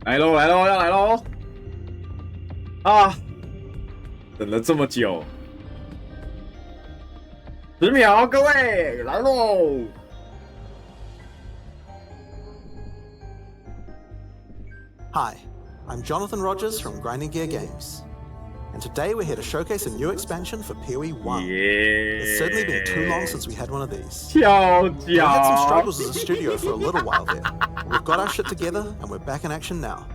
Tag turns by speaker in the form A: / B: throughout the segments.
A: 来喽，来喽，要来喽！啊，等了这么久，10秒，各位来喽！
B: Hi, I'm Jonathan Rogers from Grinding Gear Games, and today we're here to showcase a new expansion for PoE 1. It's certainly been too long since we had one of these. We had some struggles as a studio for a little while there, but we've got our shit together and we're back in action now.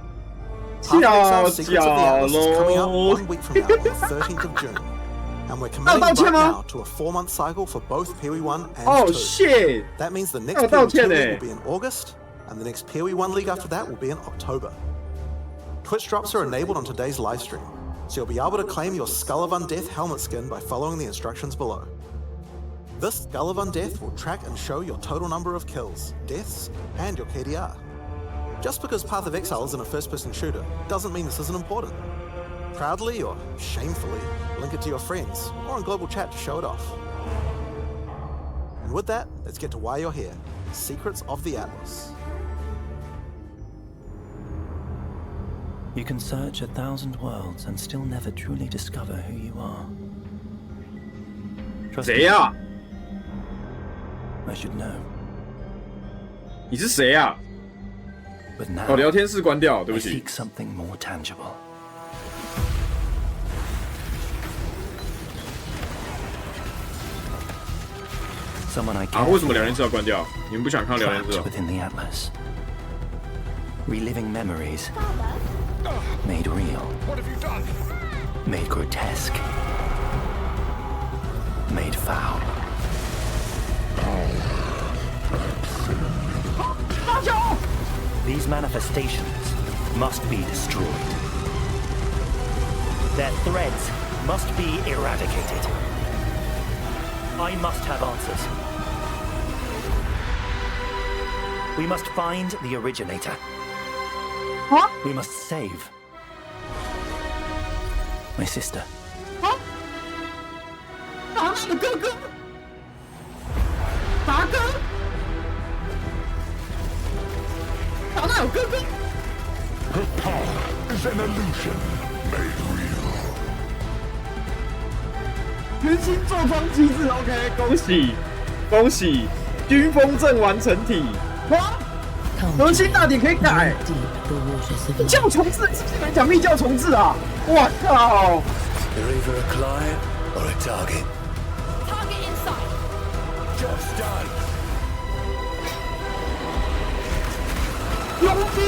B: Path of Exile Secrets of the Atlas is coming out 1 week from now on the 13th of June, and we're committing right now to a 4-month cycle for both PoE 1 and 2.
A: Shit!
B: That means the next PoE 2 league will be in August, and the next PoE 1 league after that will be in October. Twitch drops are enabled on today's livestream, so you'll be able to claim your Skull of Undeath helmet skin by following the instructions below. This Skull of Undeath will track and show your total number of kills, deaths, and your KDR. Just because Path of Exile isn't a first-person shooter doesn't mean this isn't important. Proudly or shamefully, link it to your friends or in global chat to show it off. And with that, let's get to why you're here, Secrets of the Atlas.
C: You can search 1,000 worlds and still never truly discover who you are. Trust me, I should know.
A: 你是谁啊？
C: But now,
A: 聊天室关掉，对不
C: I
A: 起。
C: seek something more tangible. Someone I
A: 啊，
C: care
A: 为什么聊天室要关掉？你们不想看聊天室
C: trapped
A: 哦？
C: within the Atlas. Reliving memories. Made real.
D: What have you done?
C: Made grotesque. Made foul. These manifestations must be destroyed. Their threads must be eradicated. I must have answers. We must find the originator.
E: Huh?
C: We must save my sister.
E: 达哥哥，达哥，达娜有哥哥。
D: Her power is an illusion made real.
A: 原型坐庄机制 ，OK， 恭喜恭喜，军风阵完成体。哇，核心大点可以改。密教重置，是不是没讲密教重置啊？我靠！
D: You're either a client or a target.
F: Target inside.
D: Job's done.
E: 佣兵，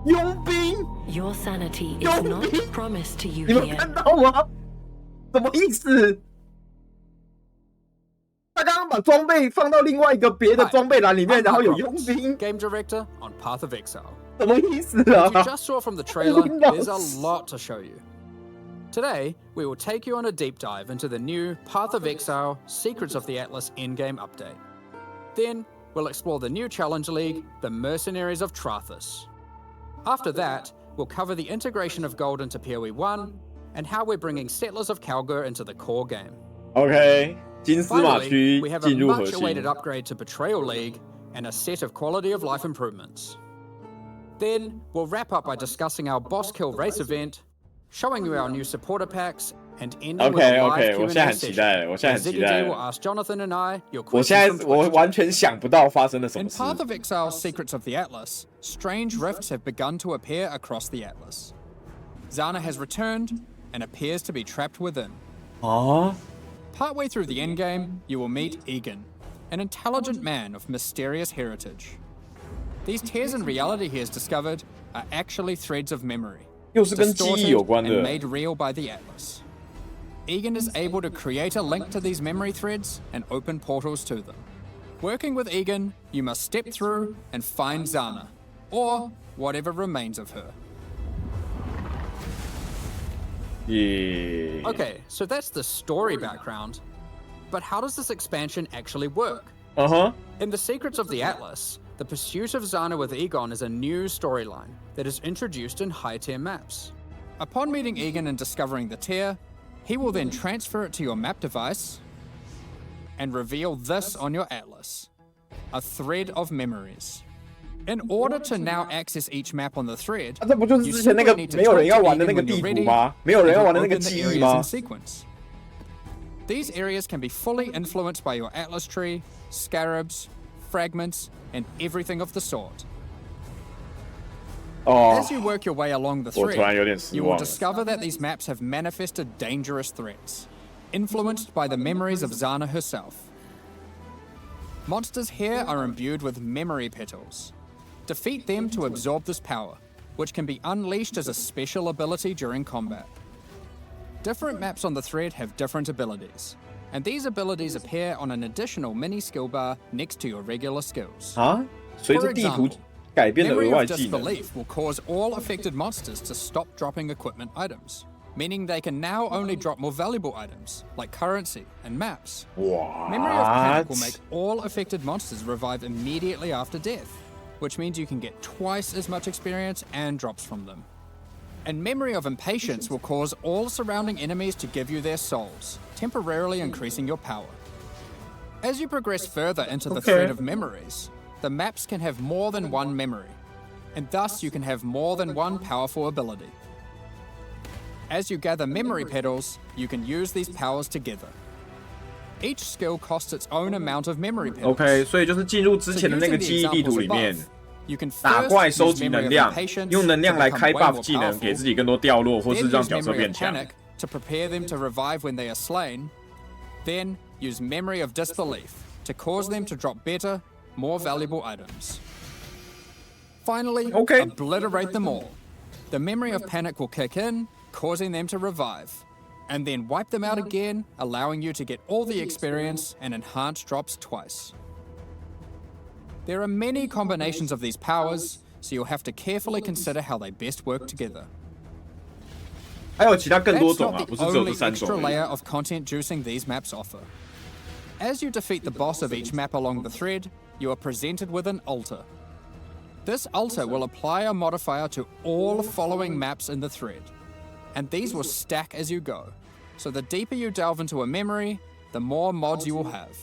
E: 佣兵，
F: Your sanity is
E: Don't
F: not
E: be-
F: promised to you
A: 你们
F: here.
A: 看到吗？什么意思？他刚刚把装备放到另外一个别的装备栏里面，然后有佣兵，
G: Game director on Path of Exile.
A: 什么意思
G: As you
A: 啊？
G: just saw from the trailer,
A: Windows.
G: there's a lot to show you. Today, we will take you on a deep dive into the new Path of Exile Secrets of the Atlas in-game update. Then, we'll explore the new Challenge League, the Mercenaries of Trarthus. After that, we'll cover the integration of gold into PoE 1 and how we're bringing Settlers of Kalgur into the core game.
A: OK， 金丝马
G: Finally,
A: 区
G: we have a
A: 进入核
G: much-awaited
A: 心。
G: upgrade to Betrayal League and a set of quality of life improvements. Then, we'll wrap up by discussing our boss kill race event, showing you our new supporter packs, and ending with a
A: OK，
G: live
A: 我现在
G: Q&A
A: 很期待
G: session.
A: 了，我现在
G: where
A: 很期
G: Ziggy
A: 待
G: J will
A: 了。
G: ask Jonathan and I your
A: 我现
G: questions
A: 在
G: from
A: 我
G: Twitch.
A: 完全想不到发生了什么
G: In
A: 事。
G: Path of Exile Secrets of the Atlas, strange rifts have begun to appear across the Atlas. Zana has returned and appears to be trapped within.
A: 啊？
G: Partway through the endgame, you will meet Egan, an intelligent man of mysterious heritage. These tears in reality he has discovered are actually threads of memory,
A: 又是跟记忆
G: distorted
A: 有关
G: and
A: 的。
G: made real by the Atlas. Egan is able to create a link to these memory threads and open portals to them. Working with Egan, you must step through and find Zana, or whatever remains of her.
A: 耶。
G: Okay, so that's the story background. But how does this expansion actually work?
A: 嗯哼。
G: In the Secrets of the Atlas, the pursuit of Zana with Egon is a new storyline that is introduced in high-tier maps. Upon meeting Egan and discovering the tier, he will then transfer it to your map device and reveal this on your atlas. a thread of memories. In order to now access each map on the thread,
A: 这不就是之前那个没有人要玩的那个地图吗？没有人要玩的那个记忆吗？
G: These areas can be fully influenced by your Atlas tree, scarabs, fragments, and everything of the sort. As you work your way along the thread, you will discover that these maps have manifested dangerous threats, influenced by the memories of Zana herself. Monsters here are imbued with memory petals. Defeat them to absorb this power, which can be unleashed as a special ability during combat. Different maps on the thread have different abilities, and these abilities appear on an additional mini skill bar next to your regular skills.
A: 啊，随着地图改变的额
G: Memory
A: 外
G: of
A: 技能。
G: Disbelief will cause all affected monsters to stop dropping equipment items, meaning they can now only drop more valuable items, like currency and maps. Memory of Panic will make all affected monsters revive immediately after death, which means you can get twice as much experience and drops from them. And Memory of Impatience will cause all surrounding enemies to give you their souls, temporarily increasing your power. As you progress further into the thread of memories, the maps can have more than one memory, and thus you can have more than one powerful ability. As you gather memory petals, you can use these powers together. Each skill costs its own amount of memory petals.
A: OK， 所以就是进入之前的那个记忆地图里面，打怪收集能量，用能量来开 buff 技能，给自己更多掉落，或是让角色变强。
G: To prepare them to revive when they are slain, then use Memory of Disbelief to cause them to drop better, more valuable items. Finally, obliterate them all. The Memory of Panic will kick in, causing them to revive, and then wipe them out again, allowing you to get all the experience and enhanced drops twice. There are many combinations of these powers, so you'll have to carefully consider how they best work together.
A: 还有其他更多
G: That's
A: 种
G: not
A: 啊，不
G: the
A: 是只有这
G: only
A: 3
G: extra
A: 种而已。
G: layer of content juicing these maps offer. As you defeat the boss of each map along the thread, you are presented with an altar. This altar will apply a modifier to all following maps in the thread, and these will stack as you go. So the deeper you delve into a memory, the more mods you will have.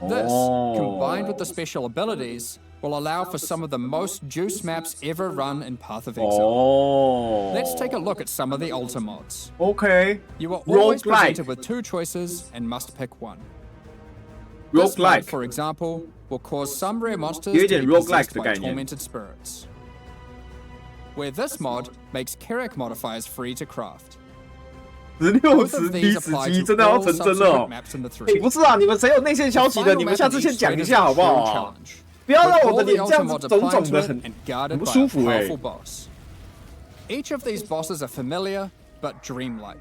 G: This, combined with the special abilities, will allow for some of the most juice maps ever run in Path of Exile. Let's take a look at some of the altar mods.
A: OK，
G: You are always
A: Roguelike.
G: presented with 2 choices and must pick one. This mod,
A: roguelike，
G: for example, will cause some rare monsters
A: 有一
G: to
A: 点
G: be
A: roguelike
G: possessed
A: 的
G: by
A: 概念。
G: tormented spirits. Where this mod makes Keurig modifiers free to craft.
A: 16
G: Both
A: 时
G: of
A: 第
G: these
A: 10
G: apply
A: 集
G: to
A: 真的要
G: all
A: 成真了
G: subsequent
A: 哦！
G: maps in the
A: 哎，
G: thread.
A: 不是啊，你们谁有内线消息的，
G: Final
A: 你们
G: map
A: 下
G: in
A: 次
G: each
A: 先讲
G: thread
A: 一
G: is
A: 下好不
G: a
A: 好
G: true
A: 啊？
G: challenge,
A: 不要让
G: with
A: 我
G: all
A: 的
G: the
A: 脸这样
G: ultra
A: 子
G: mods
A: 肿
G: applied
A: 肿
G: to
A: 的
G: it
A: 很
G: and guarded
A: 很不
G: by
A: 舒
G: a
A: 服哎。
G: powerful boss. Each of these bosses are familiar but dreamlike,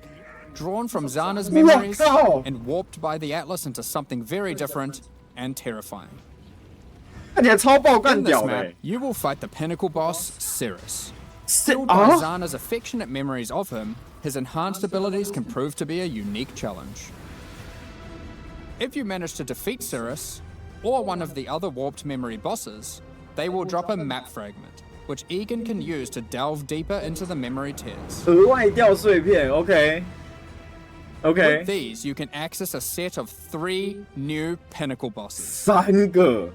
G: drawn from Zana's memories
A: 我靠！
G: and warped by the Atlas into something very different and terrifying.
A: 看起来超爆干
G: In this
A: 屌的
G: map,
A: 欸。
G: you will fight the Pinnacle boss, Cirrus.
A: 是
G: Fueled by
A: 啊？
G: Zana's affectionate memories of him, his enhanced abilities can prove to be a unique challenge. If you manage to defeat Cirrus, or one of the other warped memory bosses, they will drop a map fragment, which Egan can use to delve deeper into the memory tears.
A: 额外掉碎片 ，OK。
G: With
A: OK，
G: these, you can access a set of 3 new Pinnacle bosses.
A: 3个。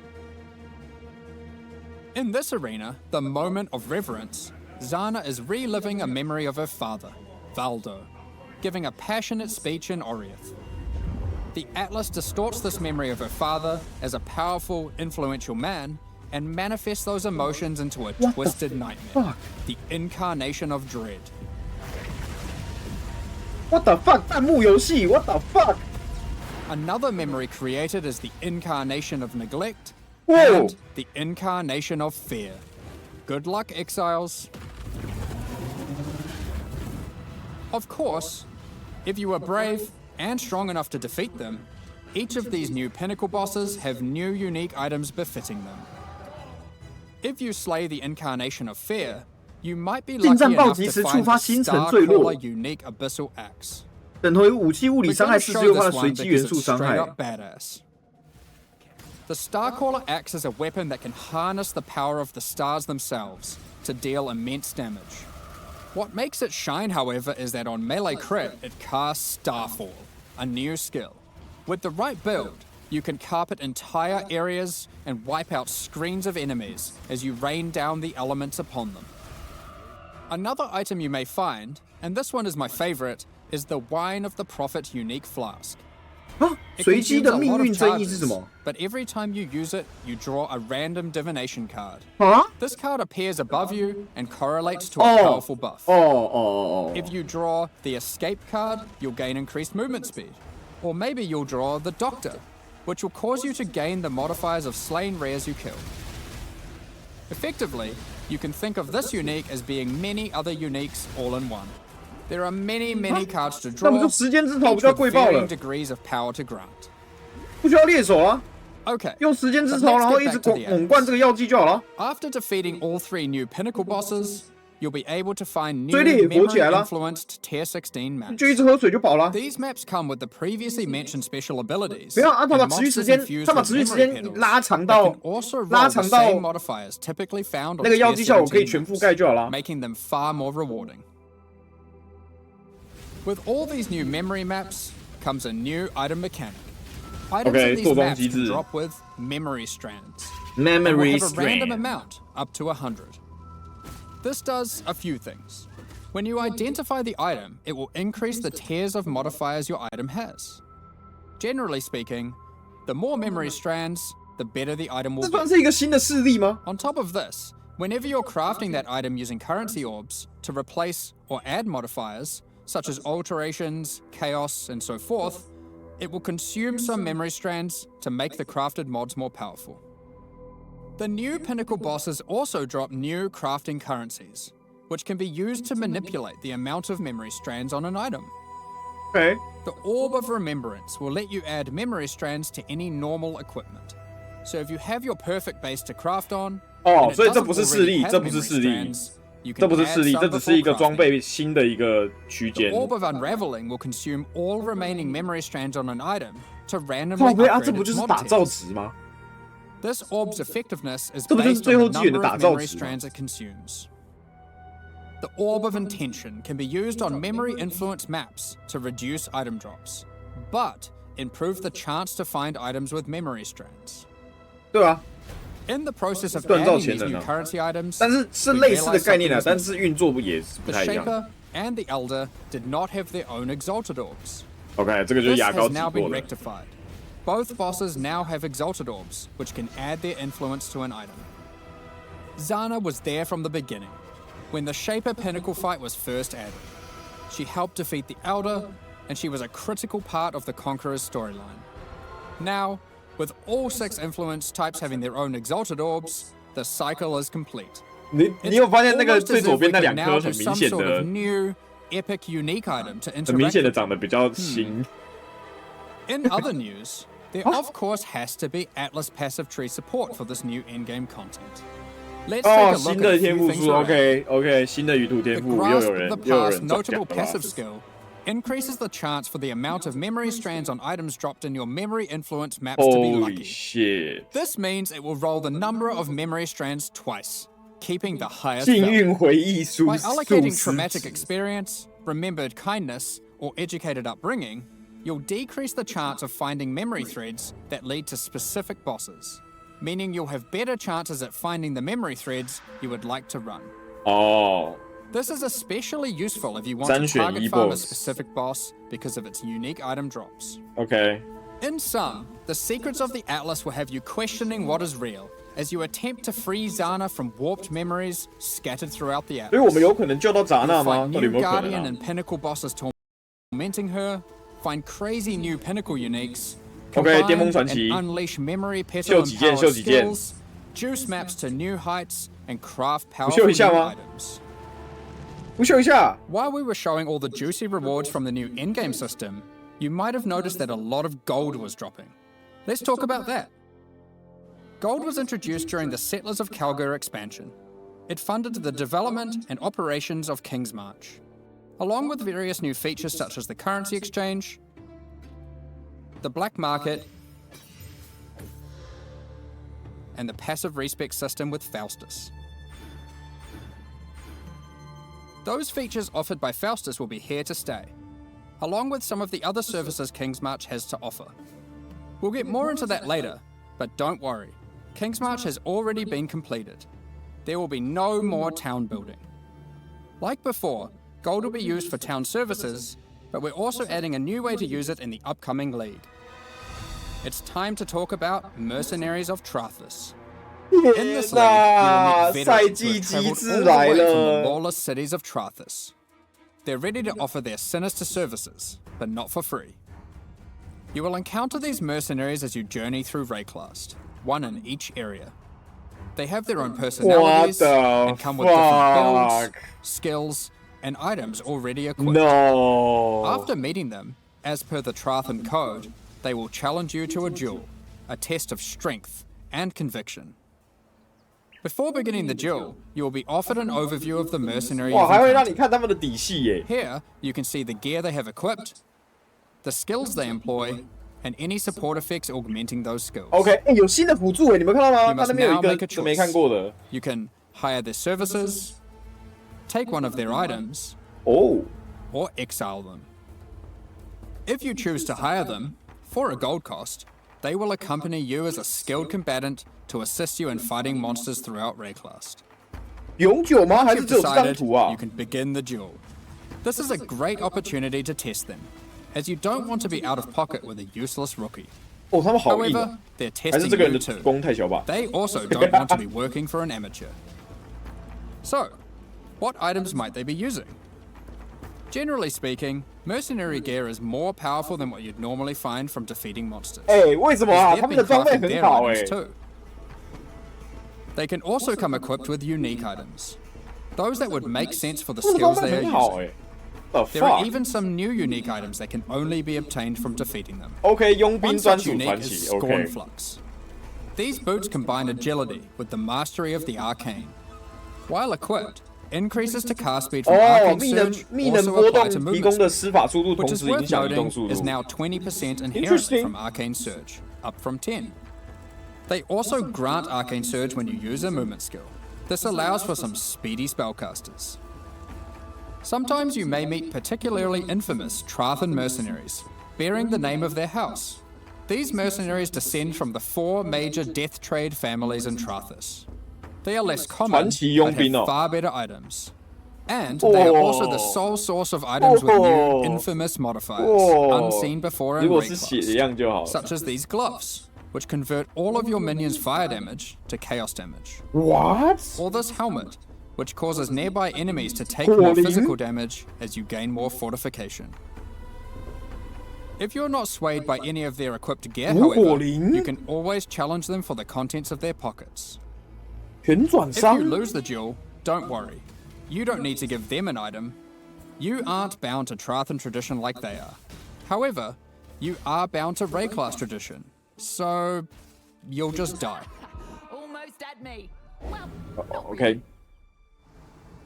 G: In this arena, the Moment of Reverence, Zana is reliving a memory of her father, Valdo, giving a passionate speech in Oriath. The Atlas distorts this memory of her father as a powerful, influential man and manifests those emotions into a twisted nightmare, the incarnation of dread.
A: What the fuck？ 弹幕游戏 ？What the fuck？
G: Another memory created is the incarnation of neglect
A: Whoa.
G: and the incarnation of fear. Good luck, exiles. Of course, if you are brave and strong enough to defeat them, each of these new Pinnacle bosses have new unique items befitting them. If you slay the incarnation of fear, you might be lucky
A: 近战暴
G: enough
A: 击
G: to
A: 时触
G: find
A: 发
G: the
A: 星辰坠落
G: Starcaller unique abyssal axe.
A: 等同于武器物理
G: We're
A: 伤害
G: gonna
A: 46%
G: show
A: 的
G: this
A: 随
G: one
A: 机元
G: because
A: 素
G: it's
A: 伤
G: straight
A: 害。
G: up badass. The Starcaller axe is a weapon that can harness the power of the stars themselves to deal immense damage. What makes it shine, however, is that on melee crit, it casts Starfall, a new skill. With the right build, You can carpet entire areas and wipe out screens of enemies as you rain down the elements upon them. Another item you may find, and this one is my favorite, is the Wine of the Prophet unique flask.
A: 啊，随机的命运争议是什么？
G: But every time you use it, you draw a random divination card.
A: 啊？
G: This card appears above you and correlates to a powerful buff. If you draw the escape card, you'll gain increased movement speed. Or maybe you'll draw the Doctor, which will cause you to gain the modifiers of slain rares you kill. Effectively, you can think of this unique as being many other uniques all in one. There are many cards to draw, each with varying degrees of power to grant.
A: 不需要猎手啊，
G: Okay,
A: 用时间之
G: but
A: 潮，
G: let's
A: 然后
G: get
A: 一直
G: back to the
A: 猛灌这个药剂就好了。
G: After defeating all 3 new Pinnacle bosses, you'll be able to find new
A: 追猎也活起来了，
G: memory-influenced Tier 16 maps.
A: 就一直喝水就饱了。
G: These maps come with the previously mentioned special abilities.
A: 不要啊，他把
G: and
A: 持续时
G: monsters
A: 间，
G: infused
A: 他把
G: with
A: 持续时
G: memory
A: 间
G: pedals
A: 拉长
G: that
A: 到
G: can also
A: 拉
G: roll the
A: 长到
G: same modifiers typically found on
A: 那个药
G: Tier
A: 剂效果可以
G: 17
A: 全覆
G: maps,
A: 盖就好了。
G: making them far more rewarding. With all these new memory maps comes a new item mechanic. Items
A: Okay,
G: in these
A: 做东
G: maps
A: 机
G: can
A: 制
G: drop with memory strands.
A: Memory
G: And will have a random
A: strand.
G: amount up to 100. This does a few things. When you identify the item, it will increase the tiers of modifiers your item has. Generally speaking, the more memory strands, the better the item
A: 这
G: will
A: 算
G: be.
A: 是一个新的势力吗？
G: On top of this, whenever you're crafting that item using currency orbs to replace or add modifiers, such as alterations, chaos, and so forth, it will consume some memory strands to make the crafted mods more powerful. The new Pinnacle bosses also drop new crafting currencies, which can be used to manipulate the amount of memory strands on an item.
A: Okay.
G: The Orb of Remembrance will let you add memory strands to any normal equipment. So if you have your perfect base to craft on,
A: 哦，
G: and it
A: 所以这
G: doesn't
A: 不是势
G: already
A: 力，
G: have
A: 这不是
G: memory
A: 势力，
G: strands, you
A: 这
G: can
A: 不是
G: add
A: 势力，
G: some
A: 这只是一
G: before
A: 个装
G: crafting.
A: 备新的一个区间。
G: Orb of Unraveling will consume all remaining memory strands on an item to
A: 靠
G: randomly
A: 背啊，
G: upgrade
A: 这不就
G: its
A: 是
G: mod
A: 打造
G: tiers.
A: 值吗？
G: This orb's effectiveness is
A: 这不就是
G: based
A: 最
G: on
A: 后
G: the
A: 纪元的
G: number
A: 打
G: of
A: 造
G: memory
A: 值吗？
G: strands it consumes. The Orb of Intention can be used on memory influence maps to reduce item drops, but improve the chance to find items with memory strands.
A: 对啊，
G: In the process of
A: 锻造
G: adding
A: 潜
G: these
A: 能
G: new
A: 啊，
G: currency items,
A: 但是是
G: we
A: 类似的
G: realized
A: 概念
G: something
A: 啊，
G: was
A: 但是运作不也是不
G: the
A: 太一样。
G: Shaper and the Elder did not have their own exalted orbs.
A: OK， 这个就是
G: This
A: 牙膏
G: has
A: 挤
G: now
A: 过
G: been
A: 的。
G: rectified. Both bosses now have exalted orbs, which can add their influence to an item. Zana was there from the beginning, when the Shaper Pinnacle fight was first added. She helped defeat the Elder, and she was a critical part of the Conqueror's storyline. Now, with all 6 influence types having their own exalted orbs, the cycle is complete.
A: 你有发现那个
G: Almost
A: 最
G: as
A: 左
G: if we
A: 边那
G: could
A: 两
G: now
A: 颗
G: have
A: 很明
G: some
A: 显
G: sort
A: 的
G: of、new, epic, unique item to
A: 很明显的
G: interact
A: 长得比较新。
G: In other news, there of course has to be Atlas passive tree support for this new in-game content. Let's
A: 哦，
G: take a
A: 新
G: look
A: 的
G: at a
A: 天
G: few
A: 赋
G: things
A: 树
G: around.
A: ，OK， 新的舆图天
G: The
A: 赋，又
G: grasp
A: 有
G: of
A: 人
G: the
A: 又有
G: past
A: 人讲
G: notable
A: 了吧
G: passive skill increases the chance for the amount of memory strands on items dropped in your memory influence maps to be
A: Holy
G: lucky.
A: shit！
G: This means it will roll the number of memory strands twice, keeping the highest
A: 幸
G: value.
A: 运回忆书
G: By
A: 数
G: allocating
A: 十
G: traumatic
A: 级
G: experience, remembered kindness, or educated upbringing, you'll decrease the chance of finding memory threads that lead to specific bosses, meaning you'll have better chances at finding the memory threads you would like to run.
A: 哦，
G: This is especially useful if you want to
A: 3选
G: target
A: 1
G: farm a
A: boss
G: specific boss because of its unique item drops.
A: OK，
G: In sum, the secrets of the Atlas will have you questioning what is real as you attempt to free Zana from warped memories scattered throughout the
A: 所以我
G: Atlas.
A: 们有可能救到扎娜
G: You'll
A: 吗？
G: find
A: 到底有
G: new
A: 没有可能
G: Guardian
A: 啊
G: and Pinnacle bosses tormenting her, find crazy new Pinnacle uniques,
A: OK，
G: combine
A: 巅峰传
G: and
A: 奇
G: unleash memory petal
A: 秀
G: and
A: 几件
G: power
A: 秀几件
G: skills, juice maps to new heights, and craft
A: 我秀
G: powerful
A: 一下
G: new
A: 吗？
G: items.
A: 不秀一下，
G: While we were showing all the juicy rewards from the new in-game system, you might have noticed that a lot of gold was dropping. Let's talk about that. Gold was introduced during the Settlers of Kalgur expansion. It funded the development and operations of King's March, along with various new features such as the currency exchange, the black market, and the passive respec system with Faustus. Those features offered by Faustus will be here to stay, along with some of the other services King's March has to offer. We'll get more into that later, but don't worry. King's March has already been completed. There will be no more town building. Like before, gold will be used for town services, but we're also adding a new way to use it in the upcoming league. It's time to talk about Mercenaries of Trarthus. In this league, you will meet veterans who have traveled all the way from the lawless cities of Trarthus. They're ready to offer their sinister services, but not for free. You will encounter these mercenaries as you journey through Rayclast, one in each area. They have their own personalities and come with different builds, skills, and items already equipped.
A: No.
G: After meeting them, as per the Trarthan code, they will challenge you to a duel, a test of strength and conviction. Before beginning the duel, you will be offered an overview of the mercenary you've encountered. Here, you can see the gear they have equipped, the skills they employ, and any support effects augmenting those skills.
A: OK， 有新的辅助你们看到吗？
G: You
A: 它
G: must
A: 那边有
G: now
A: 一个
G: make a
A: 是没看过的。
G: You can hire their services, take one of their items,
A: 哦
G: or exile them. If you choose to hire them, for a gold cost, they will accompany you as a skilled combatant to assist you in fighting monsters throughout Rayclast.
A: 永久吗？还是
G: You've
A: 只有这张
G: decided
A: 图啊
G: you？ can begin the duel. This is a great opportunity to test them, as you don't want to be out of pocket with a useless rookie.
A: 哦，他们好硬
G: However,
A: 啊！
G: they're
A: 还是
G: testing
A: 这个人
G: you
A: 的
G: too.
A: 光太小吧？
G: They also don't want to be working for an amateur. So, what items might they be using? Generally speaking, mercenary gear is more powerful than what you'd normally find from defeating monsters.
A: 哎，为什么啊？
G: They've
A: 他们
G: been
A: 的装备
G: crafting
A: 很
G: their
A: 好哎
G: items。too. They can also come equipped with unique items, those that would make sense for the
A: 他们的装
G: skills
A: 备
G: they are
A: 很好
G: using.
A: 哎。The
G: There are
A: fuck？
G: even some new unique items that can only be obtained from defeating them.
A: OK， 佣兵
G: One
A: 专
G: such
A: 属
G: unique
A: 传
G: is
A: 奇。
G: Scorn
A: OK，
G: Flux. These boots combine agility with the mastery of the arcane. While equipped, increases to cast speed from
A: 哦，
G: arcane
A: 密能
G: surge
A: 密能
G: also
A: 波
G: apply
A: 动
G: to
A: 提供
G: movement
A: 的
G: speed,
A: 施法速度，
G: which
A: 同
G: is
A: 时影
G: worth
A: 响移动
G: noting
A: 速
G: is
A: 度。
G: now 20% inherently
A: Interesting.
G: from arcane surge, up from 10. They also grant arcane surge when you use a movement skill. This allows for some speedy spellcasters. Sometimes you may meet particularly infamous Trarthan mercenaries, bearing the name of their house. These mercenaries descend from the 4 major death trade families in Trarthus. They are less common,
A: 传奇
G: but
A: 佣兵
G: have
A: 哦。
G: far better items. And they are also the sole source of items with new infamous modifiers, unseen before in
A: 如果是血一
G: Rayclast,
A: 样就好了。
G: such as these gloves, which convert all of your minions' fire damage to chaos damage.
A: What？
G: Or this helmet, which causes nearby enemies to take more physical damage as you gain more fortification. If you're not swayed by any of their equipped gear, however, you can always challenge them for the contents of their pockets.
A: 旋转
G: If you
A: 伤
G: lose the duel, don't worry. You don't need to give them an item. You aren't bound to Trarthan tradition like they are. However, you are bound to Rayclast tradition, so you'll just die.
F: Almost at me. Well, not really.
A: OK，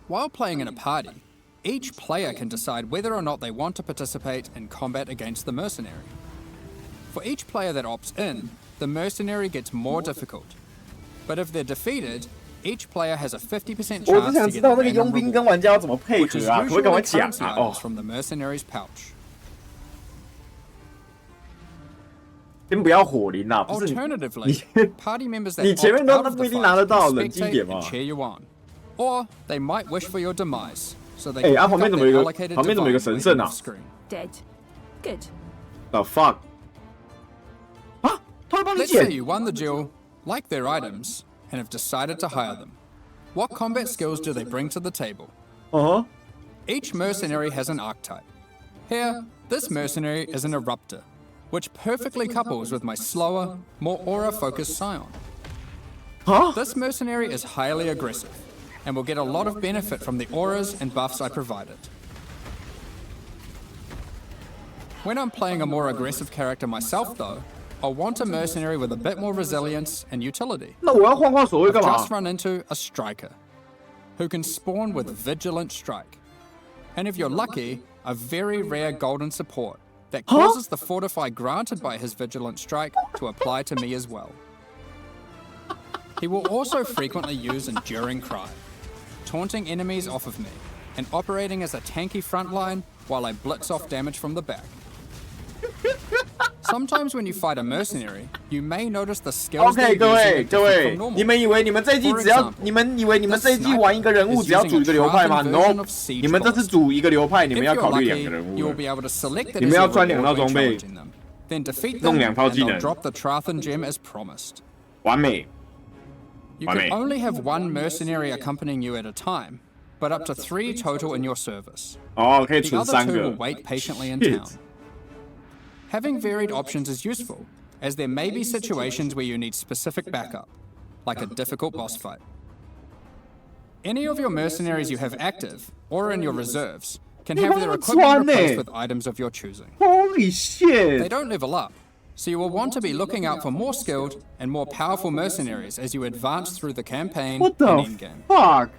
G: While playing in a party, each player can decide whether or not they want to participate in combat against the mercenary. For each player that opts in, the mercenary gets more difficult. But if they're defeated, each player has a 50%
A: 我只
G: chance
A: 想
G: to
A: 知
G: get
A: 道
G: a
A: 那个
G: random
A: 佣兵跟
G: reward,
A: 玩家要怎么配
G: which is
A: 合啊？可不可以赶快
G: usually
A: 讲
G: currency
A: 啊？
G: items
A: 哦，
G: from the mercenary's pouch.
A: 先不要火灵啦，不是
G: Alternatively,
A: 你
G: party members that
A: 你前面
G: opt
A: 都
G: out of
A: 不
G: the
A: 一定
G: fight
A: 拿得到，
G: can
A: 冷静一
G: spectate
A: 点
G: and
A: 嘛。
G: cheer you on. Or they might wish for your demise, so they
A: 哎
G: can
A: 啊，
G: pick
A: 旁边
G: up
A: 怎么有
G: their
A: 一个
G: allocated
A: 旁边怎么有一个
G: divine
A: 神
G: waiting
A: 圣
G: off
A: 啊
F: Dead.
G: screen.
F: Good.？The
A: fuck？啊，他会帮你
G: Let's say
A: 捡？
G: you won the duel, like their items, and have decided to hire them. What combat skills do they bring to the table?
A: 嗯
G: Each mercenary has an archetype. Here, this mercenary is an eruptor, which perfectly couples with my slower, more aura-focused scion.
A: 啊？
G: This mercenary is highly aggressive, and will get a lot of benefit from the auras and buffs I provided. When I'm playing a more aggressive character myself though, I'll want a mercenary with a bit more resilience and utility.
A: 那我要换换所谓干嘛
G: Just run into a striker, who can spawn with Vigilant Strike. And if you're lucky, a very rare golden support that causes the Fortify granted by his Vigilant Strike to apply to me as well. He will also frequently use Enduring Cry, taunting enemies off of me, and operating as a tanky frontline while I blitz off damage from the back. Sometimes when you fight a mercenary, you may notice the skills
A: OK， 各位， 你们以为你们这一季只要你们这一季玩一个人物只要组一个流派吗 ？No， 你们这次组一个流派，你们要考虑2个人物，你们要穿2套装备，弄2套技能，完美。
G: You can only have 1 mercenary accompanying you at a time, but up to 3 total in your service.
A: 哦，可以
G: The
A: 存
G: other
A: 3
G: 2 will
A: 个。
G: wait patiently in town. Having varied options is useful, as there may be situations where you need specific backup, like a difficult boss fight. Any of your mercenaries you have active, or in your reserves, can have their equipment replaced with items of your choosing.
A: Holy shit!
G: They don't level up, so you will want to be looking out for more skilled and more powerful mercenaries as you advance through the campaign
A: What
G: and
A: the
G: endgame.
A: fuck?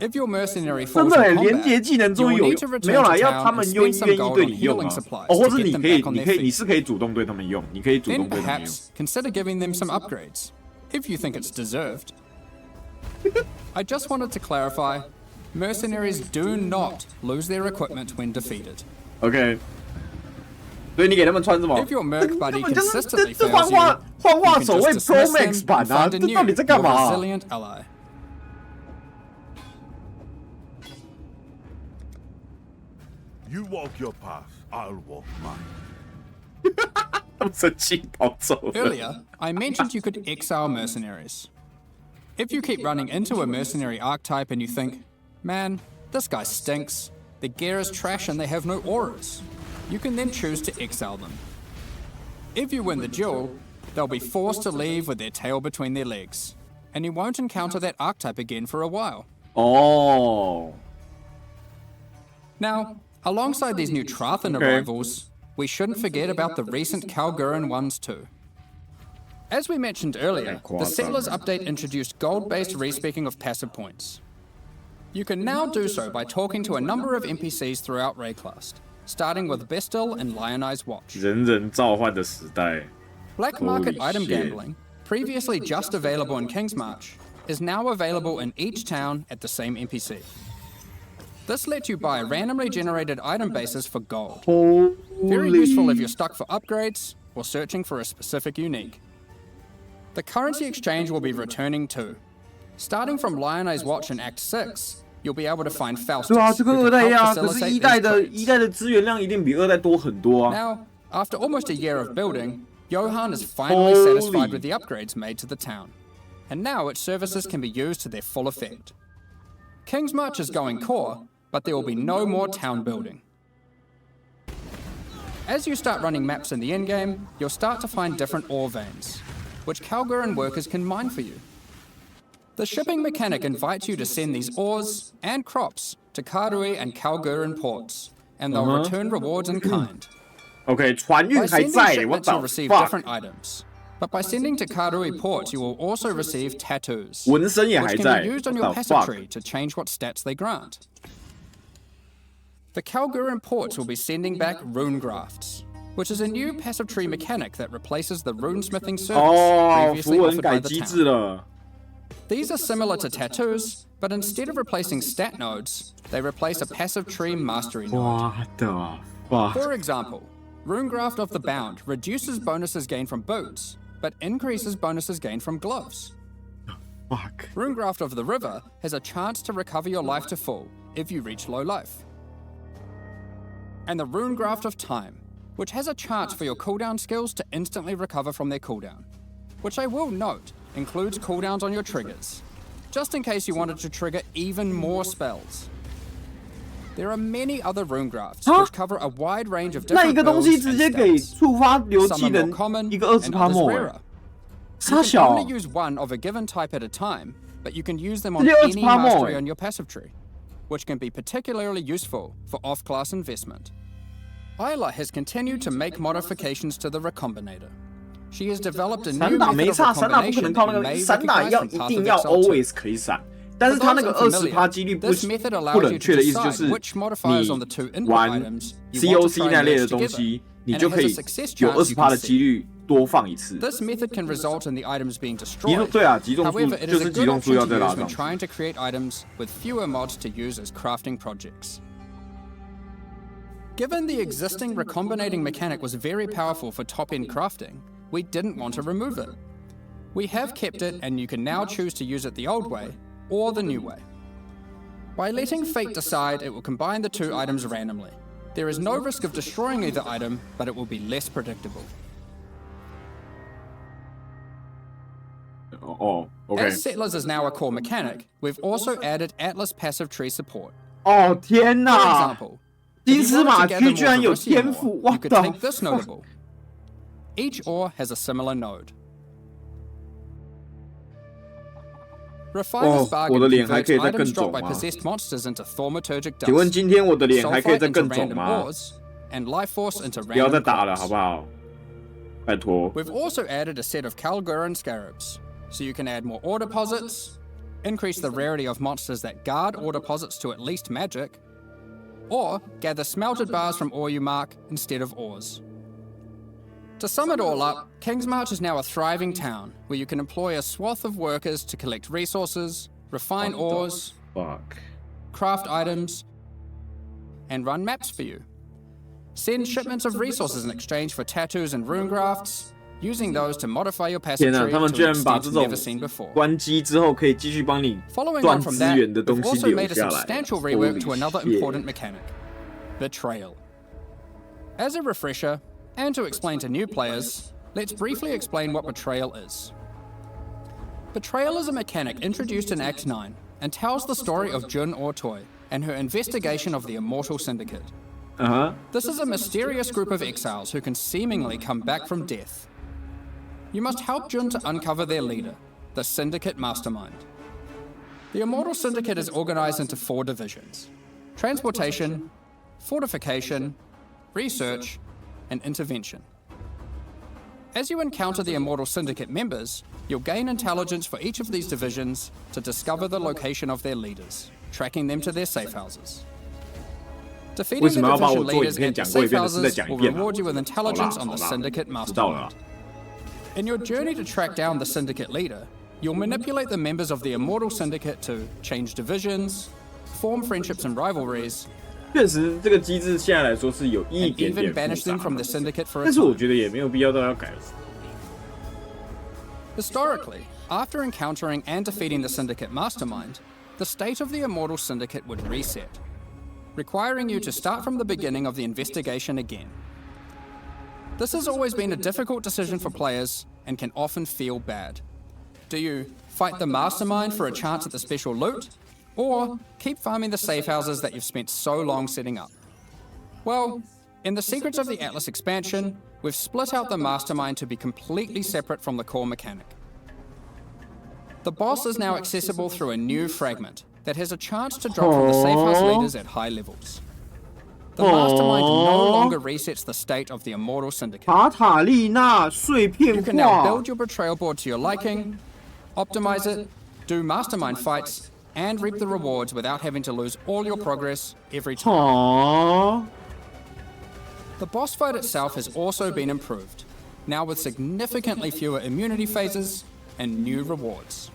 G: If your mercenary
A: 真
G: falls
A: 的
G: in
A: 连接
G: combat,
A: 技能
G: you
A: 终于
G: will
A: 有
G: need to
A: 没
G: return
A: 有
G: to
A: 啦？要
G: town
A: 他
G: and
A: 们
G: spend
A: 愿
G: some
A: 意
G: gold
A: 对
G: on
A: 你用
G: healing
A: 啊？
G: supplies
A: 哦，或
G: to
A: 是
G: get
A: 你
G: them
A: 可以
G: back on
A: 你
G: their
A: 可以
G: feet.
A: 你是可以主动对他们用，你可以主动
G: Then
A: 对他们用。
G: perhaps consider giving them some upgrades, if you think it's deserved. I just wanted to clarify, mercenaries do not lose their equipment when defeated.
A: OK， 所以你给他们穿什么？
G: If your merc buddy
A: 根本就是
G: consistently
A: 这
G: fails
A: 幻
G: you,
A: 化
G: you
A: 守
G: can
A: 卫
G: just
A: Pro
G: dismiss them
A: Max 版
G: and
A: 啊，
G: find a
A: 这
G: new,
A: 到底在干
G: more
A: 嘛？
G: resilient ally.
D: You walk your path, I'll walk mine.
A: 他们生气跑走了。
G: Earlier, I mentioned you could exile mercenaries. If you keep running into a mercenary archetype and you think, man, this guy stinks, their gear is trash and they have no auras, you can then choose to exile them. If you win the duel, they'll be forced to leave with their tail between their legs, and you won't encounter that archetype again for a while.
A: 哦，
G: Now, alongside these new Trarthan arrivals, we shouldn't forget about the recent Kbon ones too. As we mentioned earlier, the Settlers update introduced gold-based respeccing of passive points. You can now do so by talking to a number of NPCs throughout Rayclast, starting with Bestil and Lionized Watch.
A: 人人召唤的时代。
G: Black market
A: Holy
G: item
A: shit.
G: gambling, previously just available in King's March, is now available in each town at the same NPC. This lets you buy randomly generated item bases for gold. Very useful if you're stuck for upgrades or searching for a specific unique. The currency exchange will be returning too. Starting from Lionized Watch in Act 6, you'll be able to find Faustus,
A: 对啊，这跟
G: who
A: 2 代
G: can
A: 一
G: help
A: 样，可是
G: facilitate
A: 1代
G: these
A: 的
G: trades.
A: 资源量一定比2代多很多啊。
G: Now, after almost a year of building, Johan is finally satisfied with the upgrades made to the town. And now its services can be used to their full effect. King's March is going core, but there will be no more town building. As you start running maps in the endgame, you'll start to find different ore veins, which Kbon workers can mine for you. The shipping mechanic invites you to send these ores and crops to Karui and Kbon ports, and they'll return rewards in kind.
A: OK， 船运
G: By
A: 还
G: sending
A: 在，我
G: shipments,
A: 找
G: you'll receive
A: fuck，
G: different items. But by sending to Karui port, you will also receive tattoos,
A: 纹身也还
G: which
A: 在
G: can be used on
A: ，what
G: your
A: the
G: passive
A: fuck？
G: tree to change what stats they grant. The Kbon ports will be sending back rune grafts, which is a new passive tree mechanic that replaces the runesmithing service
A: 哦，
G: previously
A: 符文
G: offered
A: 改
G: by the
A: 机制
G: town.
A: 了。
G: These are similar to tattoos, but instead of replacing stat nodes, they replace a passive tree mastery node.
A: What the fuck？
G: For example, Runegraft of the Bound reduces bonuses gained from boots, but increases bonuses gained from gloves.
A: Fuck。
G: Runegraft of the River has a chance to recover your life to full if you reach low life. And the Runegraft of Time, which has a chance for your cooldown skills to instantly recover from their cooldown, which I will note includes cooldowns on your triggers, just in case you wanted to trigger even more spells. There are many other rune grafts which cover a wide range of
A: 那一
G: different
A: 个东西
G: builds
A: 直
G: and
A: 接给
G: stats.
A: 触发流
G: Some
A: 技
G: are more
A: 能
G: common
A: 一个20%
G: and others
A: 墨
G: rarer.
A: 哎，
G: You
A: 傻
G: can
A: 小
G: only use one of a given type at a time, but you can use them on
A: 直接
G: any
A: 20% 墨
G: mastery
A: 哎
G: on your passive tree, which can be particularly useful for off-class investment. Isla has continued to make modifications to the Recombinator. She has developed a
A: 闪
G: new
A: 打没
G: method of
A: 差，闪打不可
G: recombination
A: 能靠
G: that
A: 那
G: you
A: 个
G: may
A: 闪打
G: recognize
A: 要
G: from
A: 一
G: Path
A: 定
G: of
A: 要
G: Exile 2.
A: always 可以闪，但是它那个
G: For those
A: 20%
G: unfamiliar,
A: 几率不
G: this
A: 是
G: method
A: 不
G: allows
A: 冷
G: you
A: 却
G: to
A: 的意思，就
G: decide
A: 是
G: which modifiers on the
A: 你
G: two input
A: 玩
G: items you want to
A: COC
G: try
A: 那
G: and
A: 类的
G: merge
A: 东
G: together,
A: 西，你
G: and
A: 就
G: it
A: 可
G: has a
A: 以
G: success
A: 有
G: chance you
A: 20%
G: can
A: 的
G: see.
A: 几率多放一次。
G: This method can result in the items being
A: 集
G: destroyed.
A: 对啊，集中数
G: However, it
A: 就
G: is a
A: 是集
G: good
A: 中数
G: option
A: 要
G: to
A: 再拉
G: use
A: 上
G: when
A: 去。
G: trying to create items with fewer mods to use as crafting projects. Given the existing recombinating mechanic was very powerful for top-end crafting, we didn't want to remove it. We have kept it, and you can now choose to use it the old way or the new way. By letting fate decide, it will combine the two items randomly. There is no risk of destroying either item, but it will be less predictable.
A: Oh, okay.
G: As Settlers is now a core mechanic, we've also added Atlas passive tree support.
A: 哦天
G: For
A: 哪！
G: example,
A: 金
G: if
A: 丝
G: you
A: 马
G: wanted to gather
A: 区居然
G: more
A: 有
G: Verisia
A: 天
G: ore,
A: 赋
G: you
A: ，What
G: could
A: the
G: take this
A: fuck？
G: notable. Each ore has a similar node. Refiner's
A: 哦，我
G: Bargain
A: 的脸还
G: converts
A: 可以再更
G: items dropped
A: 肿
G: by
A: 吗？
G: possessed monsters into thaumaturgic
A: 请问
G: dust,
A: 今天我的脸还可以
G: sulfite
A: 再
G: into
A: 更肿
G: random
A: 吗？
G: ores, and life force into
A: 不要再
G: random
A: 打了，
G: crops.
A: 好不好？拜托。
G: We've also added a set of Kalguran scarabs, so you can add more ore deposits, increase the rarity of monsters that guard ore deposits to at least magic, or gather smelted bars from ore you mark instead of ores. To sum it all up, Kingsmarch is now a thriving town where you can employ a swath of workers to collect resources, refine ores,
A: Fuck.
G: craft items, and run maps for you. Send shipments of resources in exchange for tattoos and rune grafts, using those to modify your
A: 天
G: passive
A: 哪，
G: tree
A: 他们
G: to
A: 居
G: an
A: 然把这
G: extent
A: 种
G: never seen before.
A: 关机之后可以继续帮你
G: Following
A: 赚
G: on from
A: 资
G: that,
A: 源的
G: we've
A: 东西
G: also
A: 留
G: made a
A: 下来。
G: substantial rework to
A: Holy
G: another
A: shit.
G: important mechanic, Betrayal. As a refresher, and to explain to new players, let's briefly explain what Betrayal is. Betrayal is a mechanic introduced in Act 9 and tells the story of Jun Ortoi and her investigation of the Immortal Syndicate. This is a mysterious group of exiles who can seemingly come back from death. You must help Jun to uncover their leader, the Syndicate Mastermind. The Immortal Syndicate is organized into 4 divisions: transportation, fortification, research, and intervention. As you encounter the Immortal Syndicate members, you'll gain intelligence for each of these divisions to discover the location of their leaders, tracking them to their safe houses. Defeating the division leaders at the safe houses will reward you with intelligence on the Syndicate Mastermind. In your journey to track down the Syndicate leader, you'll manipulate the members of the Immortal Syndicate to change divisions, form friendships and rivalries,
A: 确实，这个机制现在来说是有一
G: and
A: 点
G: even
A: 点
G: banish
A: 复
G: them
A: 杂
G: from the Syndicate for a
A: 但是我
G: time.
A: 觉得也没有必要都要改。
G: Historically, after encountering and defeating the Syndicate Mastermind, the state of the Immortal Syndicate would reset, requiring you to start from the beginning of the investigation again. This has always been a difficult decision for players and can often feel bad. Do you fight the Mastermind for a chance at the special loot, or keep farming the safe houses that you've spent so long setting up? Well, in the Secrets of the Atlas expansion, we've split out the Mastermind to be completely separate from the core mechanic. The boss is now accessible through a new fragment that has a chance to drop from the safe house leaders at high levels. The Mastermind no longer resets the state of the Immortal Syndicate.
A: 塔塔利娜碎片
G: You can now
A: 化
G: build your betrayal board to your liking, optimize it, do Mastermind fights, and reap the rewards without having to lose all your progress every time.
A: 哦，
G: The boss fight itself has also been improved, now with significantly fewer immunity phases and new rewards.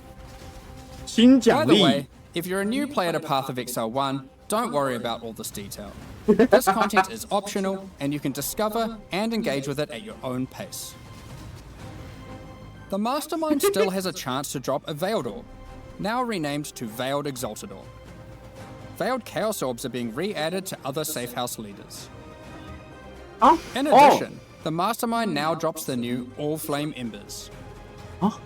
A: 新
G: By
A: 奖
G: the
A: 励
G: way, if you're a new player to Path of Exile 1, don't worry about all this detail. This content is optional, and you can discover and engage with it at your own pace. The Mastermind still has a chance to drop a Veiled Orb, now renamed to Veiled Exalted Orb. Veiled Chaos Orbs are being re-added to other safe house leaders.
A: 啊
G: In
A: 哦
G: addition, the Mastermind now drops the new Allflame Embers.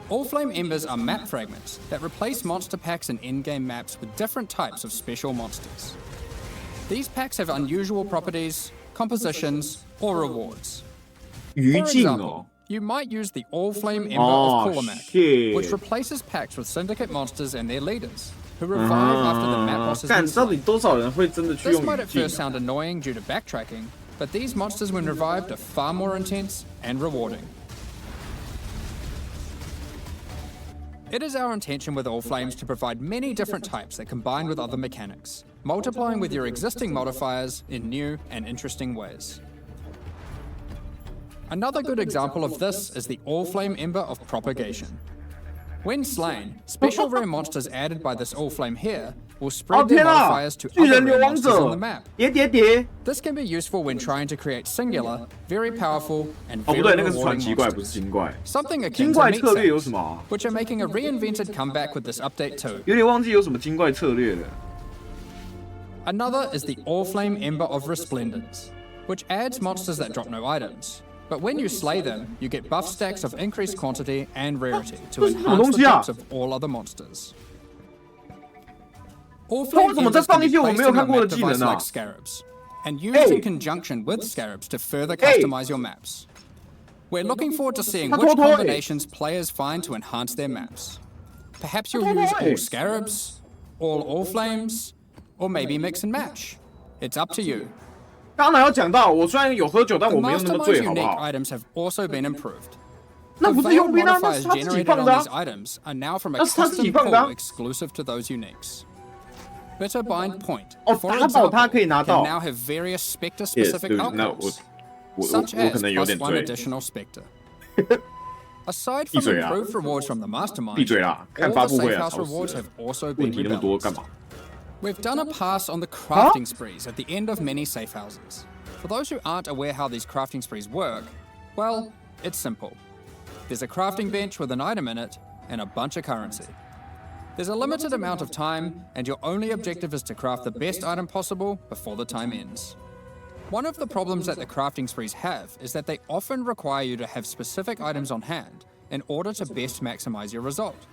G: Allflame Embers are map fragments that replace monster packs in in-game maps with different types of special monsters. These packs have unusual properties, compositions, or rewards.
A: 余
G: For
A: 烬
G: example,
A: 哦，
G: you might use the Allflame Ember
A: Oh,
G: of Kormak,
A: shit.
G: which replaces packs with syndicate monsters and their leaders, who revive after the map boss has
A: 干
G: been
A: 到底
G: slain.
A: 多少人会真的去
G: This
A: 用
G: might
A: 余
G: at first
A: 烬？
G: sound annoying due to backtracking, but these monsters when revived are far more intense and rewarding. It is our intention with Allflames to provide many different types that combine with other mechanics, multiplying with your existing modifiers in new and interesting ways. Another good example of this is the Allflame Ember of Propagation. When slain, special rare monsters added by this Allflame here will spread their modifiers to other rare monsters on the map.
A: 叠。
G: This can be useful when trying to create singular, very powerful, and
A: 哦，
G: very
A: 不对，那个是
G: rewarding
A: 传奇怪，不
G: monsters.
A: 是精怪。
G: Something
A: 精
G: akin to
A: 怪
G: meat
A: 策略有
G: saves,
A: 什么啊？
G: which are making a reinvented comeback with this update too.
A: 有点忘记有什么精怪策略了。
G: Another is the Allflame Ember of Resplendence, which adds monsters that drop no items. But when you slay them, you get buff stacks of increased quantity and rarity to enhance the drops of all other monsters. Allflame Embers can be placed in your map device like scarabs, and used in conjunction with scarabs to further customize your maps. We're looking forward to seeing which combinations players find to enhance their maps. Perhaps you'll use all scarabs, all Allflames, or maybe mix and match. It's up to you.
A: 刚才有讲到，我虽然有喝酒，但
G: The
A: 我没有那么
G: Mastermind's
A: 醉，好不
G: unique
A: 好？
G: items have also been improved.
A: 那
G: The
A: 不是佣
G: veiled
A: 兵啊，那
G: modifiers
A: 是他自己
G: generated
A: 放
G: on
A: 的啊
G: these items are now from a
A: 那是他自己
G: custom
A: 放的啊
G: pool exclusive to those uniques. Bitterbind Point,
A: 哦，
G: for
A: 打倒他
G: example,
A: 可以拿
G: can
A: 到。
G: now have various
A: Yes，
G: Spectre-specific
A: 对，那
G: outcomes,
A: 我
G: such
A: 可
G: as
A: 能有
G: plus
A: 点
G: one
A: 醉。
G: additional Spectre. Aside
A: 闭
G: from
A: 嘴啦！
G: improved rewards from the
A: 闭
G: Mastermind,
A: 嘴啦！看
G: all
A: 发
G: the
A: 布会啊，
G: Safehouse
A: 吵死
G: rewards
A: 了
G: have！also
A: 问
G: been
A: 题那么多
G: rebalanced.
A: 干嘛？
G: We've done a pass on the crafting sprees at the end of many safe houses. For those who aren't aware how these crafting sprees work, well, it's simple. There's a crafting bench with an item in it and a bunch of currency. There's a limited amount of time, and your only objective is to craft the best item possible before the time ends. One of the problems that the crafting sprees have is that they often require you to have specific items on hand in order to best maximize your result.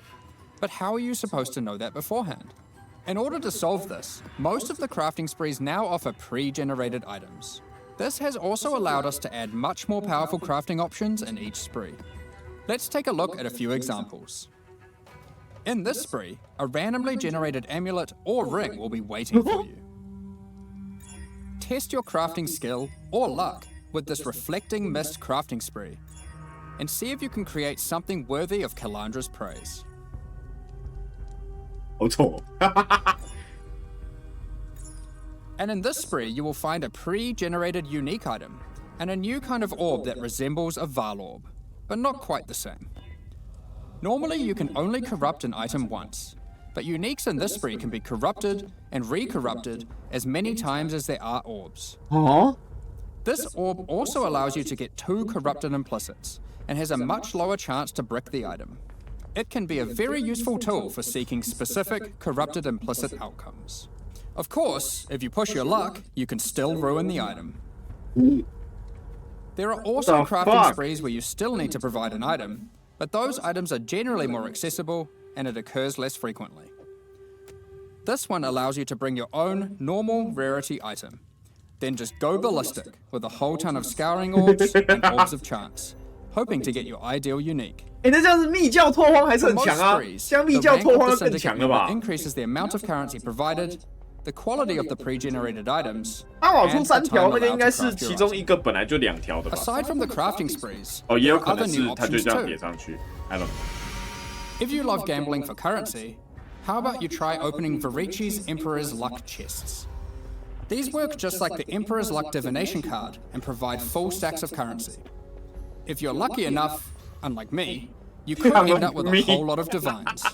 G: But how are you supposed to know that beforehand? In order to solve this, most of the crafting sprees now offer pre-generated items. This has also allowed us to add much more powerful crafting options in each spree. Let's take a look at a few examples. In this spree, a randomly generated amulet or ring will be waiting for you. Test your crafting skill or luck with this Reflecting Mist crafting spree, and see if you can create something worthy of Kalandra's praise.
A: 好丑！
G: And in this spree, you will find a pre-generated unique item, and a new kind of orb that resembles a Val orb, but not quite the same. Normally, you can only corrupt an item once, but uniques in this spree can be corrupted and re-corrupted as many times as there are orbs.
A: 哦，
G: This orb also allows you to get 2 corrupted implicits, and has a much lower chance to brick the item. It can be a very useful tool for seeking specific corrupted implicit outcomes. Of course, if you push your luck, you can still ruin the item. There are also
A: What the
G: crafting
A: fuck?
G: sprees where you still need to provide an item, but those items are generally more accessible and it occurs less frequently. This one allows you to bring your own normal rarity item, then just go ballistic with a whole ton of scouring orbs and orbs of chance, hoping to get your ideal unique.
A: 哎，那这样子密教拓荒还是
G: For
A: 很
G: most
A: 强啊，
G: sprees,
A: 相
G: the
A: 密教
G: rank
A: 拓
G: of
A: 荒
G: the
A: 要更
G: syndicate
A: 强了吧
G: member？ increases the amount of currency provided, the quality of the pre-generated items,
A: 他好出
G: and
A: 3
G: the
A: 条，
G: time
A: 那个应
G: allowed
A: 该
G: to
A: 是
G: craft
A: 其
G: your
A: 中
G: item.
A: 一个本来就2条的吧？
G: Aside from the crafting sprees,
A: 哦，也有
G: there
A: 可
G: are
A: 能
G: other
A: 是
G: new
A: 他就
G: options
A: 这样
G: too.
A: 叠上去。I don't know。
G: If you love gambling for currency, how about you try opening Varici's Emperor's Luck chests? These work just like the Emperor's Luck divination card and provide full stacks of currency. If you're lucky enough, unlike me, you could end up with a whole lot of divines.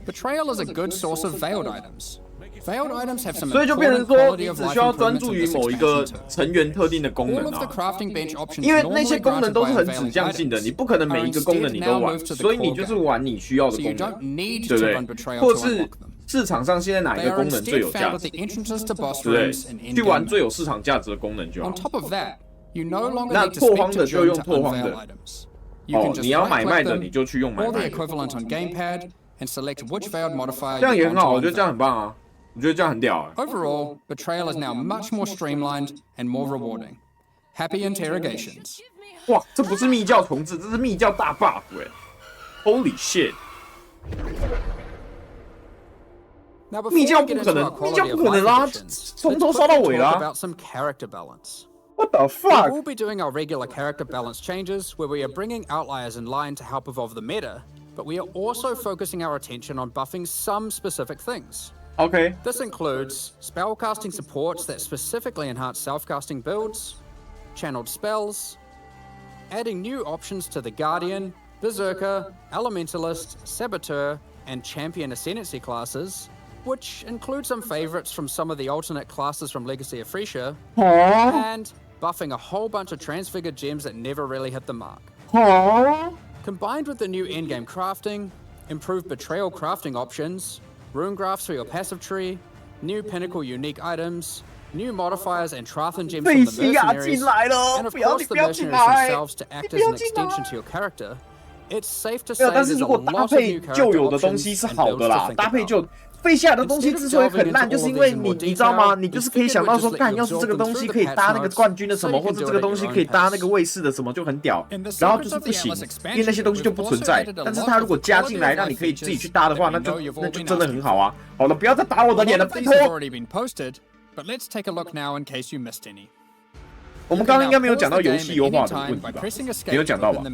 G: Betrayal is a good source of veiled items. Veiled items have some
A: 所以就变成
G: important
A: 说，
G: quality
A: 你
G: of
A: 只
G: life
A: 需要专
G: improvements
A: 注
G: in
A: 于
G: this
A: 某一个
G: expansion too.
A: 成员特定的功
G: All
A: 能
G: of the
A: 啊。
G: crafting bench options
A: 因为那
G: normally
A: 些功能
G: granted
A: 都
G: by
A: 是很
G: unveiling
A: 指向性的，
G: items
A: 你不可能
G: are
A: 每一个功能
G: instead
A: 你
G: now
A: 都玩，
G: moved to the
A: 所以你
G: core
A: 就是
G: game.
A: 玩你需要的
G: So
A: 功
G: you
A: 能
G: don't，need
A: 对
G: to
A: 不
G: run
A: 对？
G: Betrayal
A: 或
G: to
A: 是
G: unlock them.
A: 市场上现在哪一
G: They
A: 个
G: are
A: 功能最
G: instead
A: 有价
G: found
A: 值
G: at，the entrances to boss
A: 对不对？
G: rooms and
A: 去玩
G: in-game
A: 最有
G: menus.
A: 市场价值的功能就好
G: On。top of that, you no longer
A: 那
G: need to
A: 拓
G: spend
A: 荒
G: to
A: 的就
G: June
A: 用
G: to
A: 拓荒
G: unveil
A: 的。
G: items. You
A: 哦
G: can，just
A: 你要买
G: right-click
A: 卖的
G: them,
A: 你就去用买
G: or the
A: 卖的，
G: equivalent on gamepad, and select which veiled modifier
A: 这样
G: you
A: 也很
G: want
A: 好，
G: to
A: 我觉得这样
G: unveil.
A: 很棒啊，我觉得这样很屌啊。
G: Overall, Betrayal is now much more streamlined and more rewarding. Happy interrogations.
A: 哇，这不是密教重置，这是密教大 buff 哎！Holy shit！
G: Now, before
A: 密
G: we
A: 教
G: get
A: 不可
G: into
A: 能
G: our，
A: 密教
G: quality
A: 不
G: of
A: 可能
G: life
A: 啦，
G: additions,
A: 从
G: let's
A: 头烧到尾
G: quickly talk
A: 啦。
G: about some character balance.
A: What the
G: We'll
A: fuck？
G: be doing our regular character balance changes, where we are bringing outliers in line to help evolve the meta, but we are also focusing our attention on buffing some specific things.
A: OK，
G: This includes spellcasting supports that specifically enhance self-casting builds, channeled spells, adding new options to the Guardian, Berserker, Elementalist, Saboteur, and Champion Ascendancy classes, which include some favorites from some of the alternate classes from Legacy of Frisia, and buffing a whole bunch of transfigured gems that never really hit the mark. Combined with the new endgame crafting, improved Betrayal crafting options, rune graphs for your passive tree, new Pinnacle unique items, new modifiers and Trarthan gems from the Mercenaries, and of course the Mercenaries themselves to act as an extension to your character, it's safe to say there's a lot of new character options and builds to think about.
A: 废下来的东西之所以很烂，就是因为你知道吗？你就是可以想到说，干，要是这个东西可以搭那个冠军的什么，或者这个东西可以搭那个卫士的什么，就很屌。然后就是不行，因为那些东西就不存在。但是它如果加进来，让你可以自己去搭的话，那就真的很好啊。好了，不要再打我的脸了，拜托。我们刚刚应该没有讲到游戏优化的问题吧？没有讲到吧？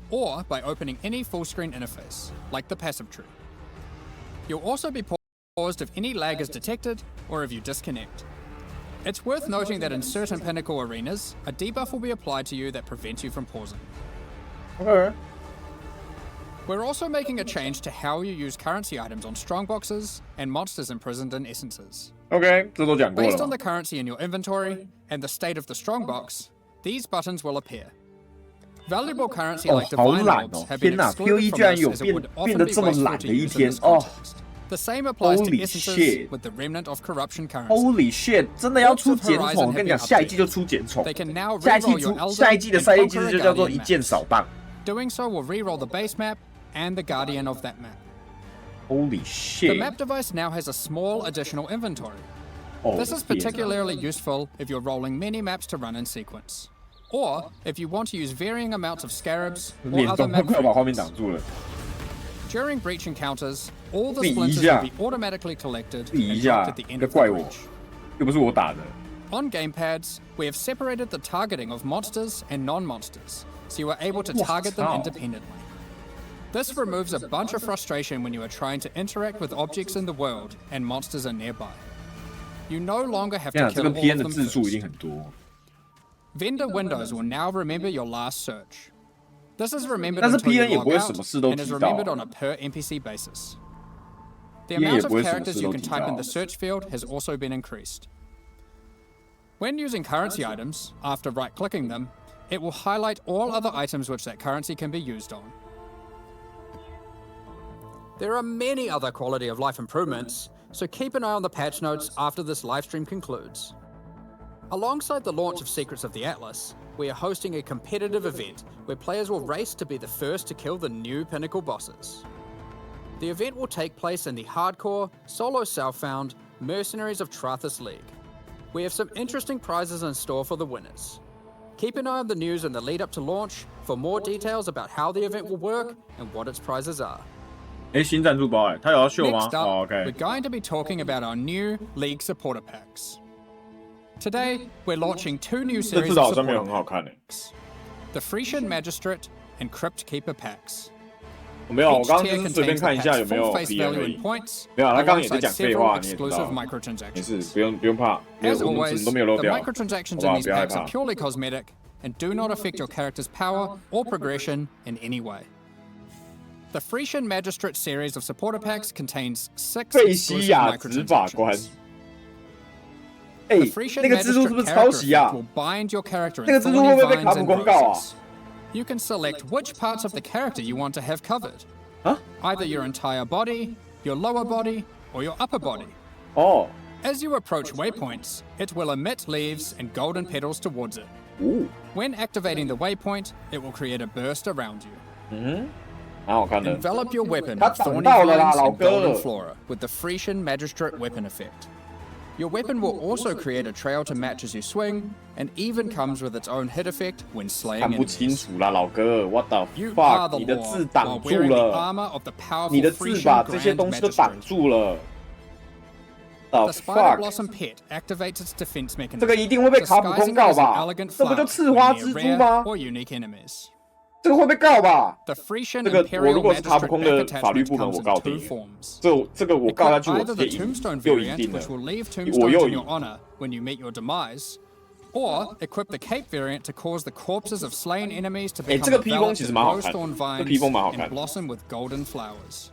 G: Or by opening any full screen interface, like the passive tree. You'll also be paused if any lag is detected or if you disconnect. It's worth noting that in certain Pinnacle arenas, a debuff will be applied to you that prevents you from pausing.
A: Okay.
G: We're also making a change to how you use currency items on strongboxes and monsters imprisoned in essences.
A: Okay, 这都讲过了。
G: Based on the currency in your inventory and the state of the strongbox, these buttons will appear. Valuable currency like divine orbs have been excluded from this as it would often be wasteful to use in this context. The same applies to essences with the remnant of corruption currency.
A: Holy shit！ 真的要出简宠，我跟你讲，下一季就出简宠。下一季的赛季其实就叫做一键扫荡。
G: Doing so will reroll the base map and the guardian of that map.
A: Holy shit!
G: The map device now has a small additional inventory. This is particularly useful if you're rolling many maps to run in sequence. Or if you want to use varying amounts of scarabs or other map frames. During breach encounters, all the splinters will be automatically collected and dropped at the end of the breach. On gamepads, we have separated the targeting of monsters and non-monsters, so you are able to target them independently. This removes a bunch of frustration when you are trying to interact with objects in the world and monsters are nearby. You no longer have to kill all of them first. Vendor windows will now remember your last search. This is remembered until you log out and is remembered on a per NPC basis. The amount of characters you can type in the search field has also been increased. When using currency items, after right-clicking them, it will highlight all other items which that currency can be used on. There are many other quality of life improvements, so keep an eye on the patch notes after this livestream concludes. Alongside the launch of Secrets of the Atlas, we are hosting a competitive event where players will race to be the first to kill the new Pinnacle bosses. The event will take place in the hardcore, solo self-found Mercenaries of Trarthus League. We have some interesting prizes in store for the winners. Keep an eye on the news in the lead up to launch for more details about how the event will work and what its prizes are.
A: Next up,
G: we're going to be talking about our new League supporter packs. Today, we're launching two new series of supporter packs. The Frisian Magistrate and Crypt Keeper packs.
A: 没有，我刚刚就是随便看一下有没有 DM 而已。没有，他刚刚也在讲废话，你也知道。没事，不用怕，我们都没有漏掉，好不好？不要害怕。
G: purely cosmetic and do not affect your character's power or progression in any way. The Frisian Magistrate series of supporter packs contains 6 exclusive microtransactions.
A: 那个蜘蛛是不是抄袭啊？那个蜘蛛会不会被卡普公告啊？
G: You can select which parts of the character you want to have covered.
A: Huh?
G: Either your entire body, your lower body, or your upper body.
A: Oh.
G: As you approach waypoints, it will emit leaves and golden petals towards it.
A: Ooh.
G: When activating the waypoint, it will create a burst around you.
A: 蛮好看的。
G: Envelop your weapon with thorny vines and golden flora with the Frisian Magistrate weapon effect. Your weapon will also create a trail to match as you swing, and even comes with its own hit effect when slaying
A: 看不清
G: enemies.
A: 楚啦，老哥 ，What the
G: You are
A: fuck？
G: the
A: 你的
G: law
A: 字
G: while
A: 挡住
G: wearing the
A: 了，
G: armor of the
A: 你
G: powerful
A: 的字
G: Frisian
A: 把这些
G: Grand
A: 东西都挡
G: Magistrate.
A: 住了。The
G: The Spider
A: fuck？
G: Blossom Pet activates its defense
A: 这
G: mechanism,
A: 个一定会被卡普公
G: disguising it
A: 告
G: as an
A: 吧？
G: elegant
A: 这不就
G: flower
A: 刺花
G: when
A: 蜘
G: near
A: 蛛吗
G: rare？ or unique enemies.
A: 这个会被告吧？
G: The Frisian
A: 这个我
G: Imperial
A: 如果是卡普
G: Magistrate
A: 空的
G: back
A: 法律
G: attachment
A: 部门，
G: comes
A: 我告
G: in
A: 定
G: two。forms.
A: 这个我告下去，我
G: Either
A: 直
G: the
A: 接赢
G: Tombstone
A: 就赢
G: variant,
A: 定了
G: which。will leave
A: 我
G: tombstones
A: 又
G: in
A: 赢
G: your honor when you meet your demise, or equip the Cape variant to cause the corpses of slain enemies to
A: 这
G: become
A: 个披风
G: enveloped
A: 其实
G: in
A: 蛮好看
G: glowstone
A: 这披风
G: vines
A: 蛮好看
G: and blossom with golden flowers.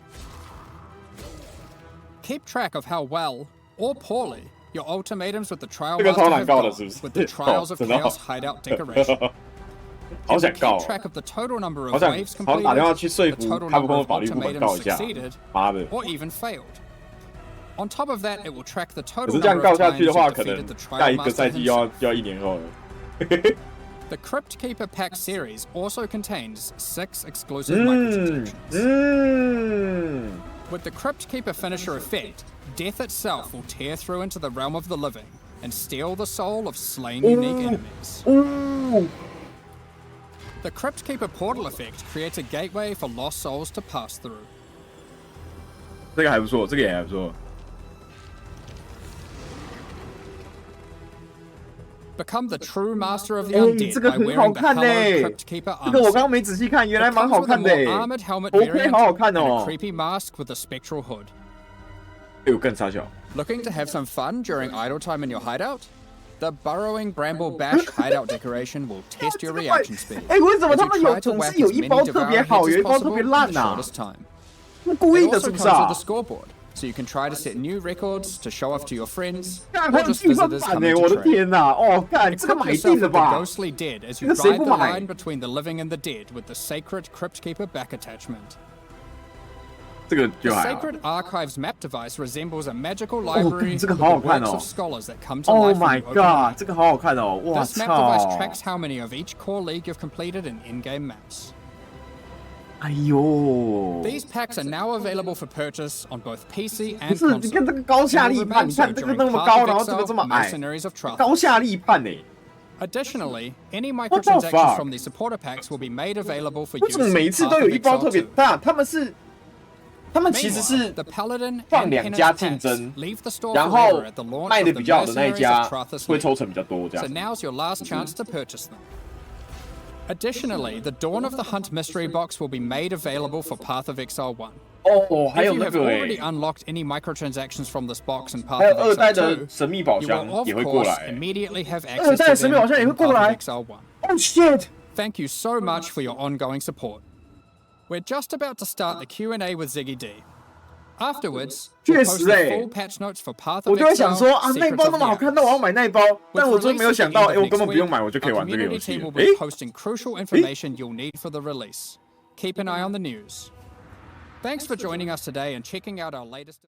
G: keep track of how well or poorly your ultimatums with the trial
A: 这个超
G: master
A: 难
G: have
A: 告的
G: gone
A: 是不是？
G: with the trials of
A: 真的哦
G: chaos hideout decoration.
A: 好
G: It
A: 想
G: will
A: 告
G: keep
A: 哦，
G: track of the total number
A: 好
G: of
A: 想
G: waves
A: 好想打电话
G: completed,
A: 去说
G: the
A: 服
G: total
A: 开不
G: number
A: 空的
G: of
A: 法律部门告
G: ultimatums
A: 一下，
G: succeeded,
A: 妈的！
G: or even failed. On top of that, it will track the
A: 可
G: total
A: 是这样
G: number
A: 告
G: of
A: 下
G: times
A: 去的
G: you
A: 话，可能
G: defeated the
A: 下
G: trial
A: 一个
G: master
A: 赛季要
G: himself.
A: 1年后了。
G: The Crypt Keeper Pack series also contains 6 exclusive microtransactions. With the Crypt Keeper finisher effect, death itself will tear through into the realm of the living and steal the soul of slain unique enemies. The Crypt Keeper portal effect creates a gateway for lost souls to pass through.
A: 这个还不错，这个也还不错。
G: Become the true master of the
A: 哎，
G: undead
A: 这个
G: by
A: 很
G: wearing
A: 好
G: the
A: 看呢
G: hallowed Crypt Keeper
A: 这个我
G: armor
A: 刚刚没仔细看，原来
G: set.
A: 蛮
G: It
A: 好
G: comes with a
A: 看的
G: more
A: 哎。
G: armored helmet
A: 头盔
G: variant
A: 好好看
G: and a
A: 哦。
G: creepy mask with a spectral hood.
A: 哎呦，更傻小。
G: Looking to have some fun during idle time in your hideout? The Burrowing Bramble Bash hideout decoration will test your reaction speed.
A: 哎，为什么
G: as
A: 他
G: you
A: 们
G: try
A: 有
G: to
A: 总
G: whack
A: 是有
G: as
A: 一
G: many
A: 包特别
G: devour
A: 好，
G: heads
A: 有
G: as
A: 一包特
G: possible
A: 别
G: in the
A: 烂呐？
G: shortest time.
A: 是故
G: It
A: 意的，
G: also
A: 是不是
G: comes
A: 啊
G: with a？ scoreboard, so you can try to set new records to show off to your friends
A: 干
G: or
A: 还有
G: just
A: 积分
G: visitors
A: 版
G: coming
A: 呢！我
G: to
A: 的
G: trade.
A: 天哪！哦，干这个
G: Equip
A: 买
G: yourself
A: 定
G: with
A: 了
G: the
A: 吧？
G: ghostly dead as
A: 这
G: you
A: 个谁
G: ride
A: 不
G: the
A: 买？
G: line between the living and the dead with the sacred Crypt Keeper back attachment.
A: 这个
G: The
A: 就还好。
G: Sacred Archives map device resembles a magical library
A: 这个
G: with
A: 好
G: the
A: 好看
G: works
A: 哦
G: of scholars that come to
A: Oh
G: life when
A: my
G: you open
A: god，
G: it.
A: 这个好好看哦！哇
G: This map device
A: 操！
G: tracks how many of each core league you've completed in in-game maps.
A: 哎呦，
G: These packs are now available for purchase on both PC
A: 不
G: and
A: 是，你看
G: console.
A: 这个高下
G: and
A: 立
G: will
A: 判，
G: remain
A: 你
G: so
A: 看这个
G: during
A: 那么
G: Path
A: 高，
G: of
A: 然后这个
G: Exile,
A: 这么矮，
G: Mercenaries of Trarthus.
A: 高下立判呢。
G: Additionally, any
A: the
G: microtransactions
A: fuck?
G: from these supporter packs will be made available for
A: 为
G: use
A: 什么
G: in
A: 每一次
G: Path
A: 都
G: of
A: 有一包
G: Exile
A: 特别
G: 2.
A: 大？他们其实
G: Meanwhile,
A: 是
G: the Paladin
A: 放
G: and
A: 两家
G: Penance
A: 竞
G: packs
A: 争，
G: leave the store
A: 然
G: forever
A: 后
G: at the launch
A: 卖
G: of
A: 的
G: the
A: 比较好的那一
G: Mercenaries
A: 家
G: of Trarthus
A: 会
G: League.
A: 抽成比较多，这
G: So
A: 样。
G: now's your last chance to purchase them. Additionally, the Dawn of the Hunt mystery box will be made available for Path of Exile 1.
A: 哦，还
G: If
A: 有
G: you
A: 那
G: have
A: 个
G: already
A: 哎，
G: unlocked any microtransactions from this box in
A: 还
G: Path
A: 有
G: of
A: 2代
G: Exile
A: 的
G: 2,
A: 神秘宝
G: you
A: 箱
G: will of
A: 也会过
G: course
A: 来。
G: immediately have
A: 2
G: access
A: 代
G: to
A: 的神秘
G: them
A: 宝箱也会
G: in
A: 过
G: Path of
A: 来。
G: Exile 1.
A: Oh shit！
G: Thank you so much for your ongoing support. We're just about to start the Q&A with Ziggy D. Afterwards, we'll post the full patch notes for Path
A: 我
G: of
A: 就会想
G: Exile,
A: 说啊，那一
G: Secrets
A: 包
G: of
A: 那
G: the
A: 么好看，那我要
G: Atlas.
A: 买那一包。但
G: With
A: 我真的没有
G: release at
A: 想
G: the
A: 到，
G: end
A: 哎，
G: of
A: 我根本
G: next
A: 不用
G: week,
A: 买，我就可以
G: our
A: 玩这个游
G: community
A: 戏
G: team
A: 了。
G: will
A: 哎
G: be posting crucial information you'll need for the release. Keep an eye on the news. Thanks for joining us today and checking out our latest...